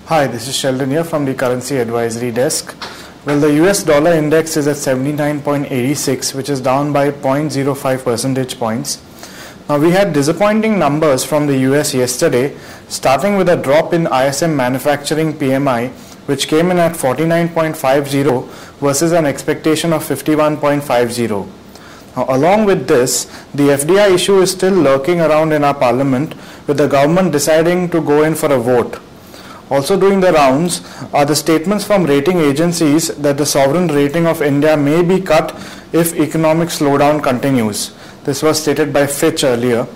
Hi, this is Sheldon here from the Currency Advisory Desk. Well, the US dollar index is at 79.86, which is down by 0.05 percentage points. Now, we had disappointing numbers from the US yesterday, starting with a drop in ISM manufacturing PMI, which came in at 49.50 versus an expectation of 51.50. Now, along with this, the FDI issue is still lurking around in our parliament, with the government deciding to go in for a vote. Also doing the rounds are the statements from rating agencies that the sovereign rating of India may be cut if economic slowdown continues. This was stated by Fitch earlier.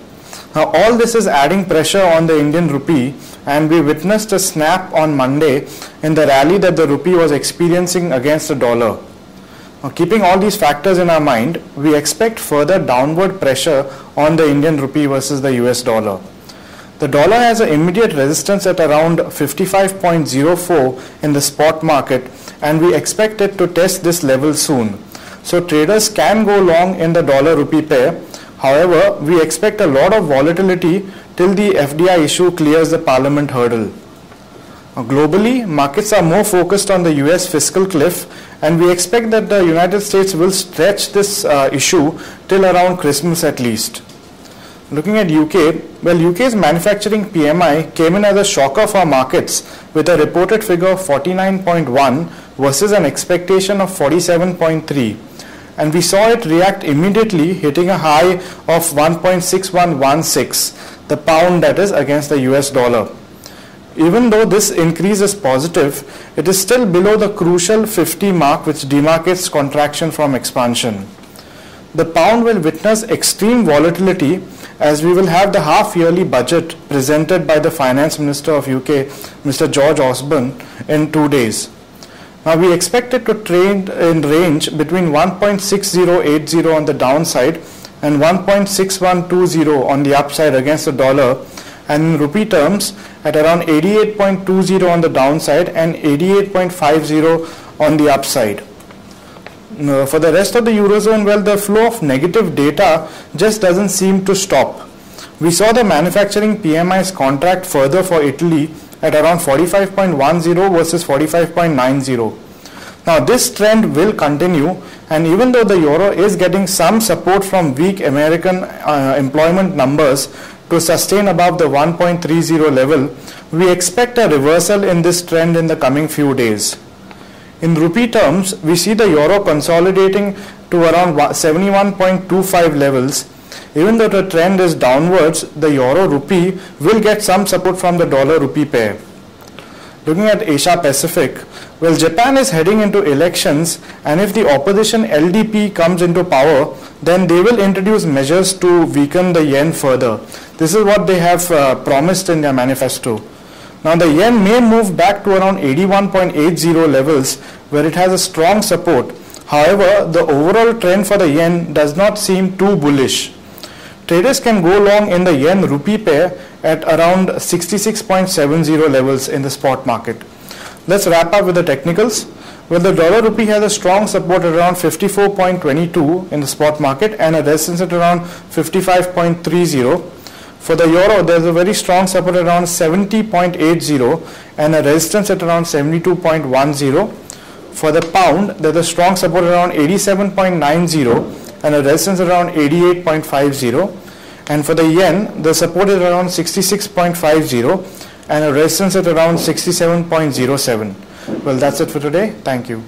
Now, all this is adding pressure on the Indian rupee, and we witnessed a snap on Monday in the rally that the rupee was experiencing against the dollar. Now, keeping all these factors in our mind, we expect further downward pressure on the Indian rupee versus the US dollar. The dollar has an immediate resistance at around 55.04 in the spot market, and we expect it to test this level soon. So traders can go long in the dollar rupee pair. However, we expect a lot of volatility till the FDI issue clears the parliament hurdle. Now, globally, markets are more focused on the US fiscal cliff, and we expect that the United States will stretch this issue till around Christmas at least. Looking at UK, well, UK's manufacturing PMI came in as a shocker for markets with a reported figure of 49.1 versus an expectation of 47.3. And we saw it react immediately, hitting a high of 1.6116, the pound that is against the US dollar. Even though this increase is positive, it is still below the crucial 50 mark, which demarcates contraction from expansion. The pound will witness extreme volatility as we will have the half-yearly budget presented by the Finance Minister of UK, Mr. George Osborne, in 2 days. Now, we expect it to trade in range between 1.6080 on the downside and 1.6120 on the upside against the dollar, and in rupee terms at around 88.20 on the downside and 88.50 on the upside. For the rest of the Eurozone, well, the flow of negative data just doesn't seem to stop. We saw the manufacturing PMIs contract further for Italy at around 45.10 versus 45.90. Now, this trend will continue, and even though the euro is getting some support from weak American employment numbers to sustain above the 1.30 level, we expect a reversal in this trend in the coming few days. In rupee terms, we see the euro consolidating to around 71.25 levels. Even though the trend is downwards, the euro rupee will get some support from the dollar rupee pair. Looking at Asia Pacific, well, Japan is heading into elections, and if the opposition LDP comes into power, then they will introduce measures to weaken the yen further. This is what they have promised in their manifesto. Now, the yen may move back to around 81.80 levels, where it has a strong support. However, the overall trend for the yen does not seem too bullish. Traders can go long in the yen rupee pair at around 66.70 levels in the spot market. Let's wrap up with the technicals. Well, the dollar rupee has a strong support at around 54.22 in the spot market and a resistance at around 55.30. For the euro, there is a very strong support around 70.80 and a resistance at around 72.10. For the pound, there is a strong support around 87.90 and a resistance around 88.50. And for the yen, the support is around 66.50 and a resistance at around 67.07. Well, that's it for today. Thank you.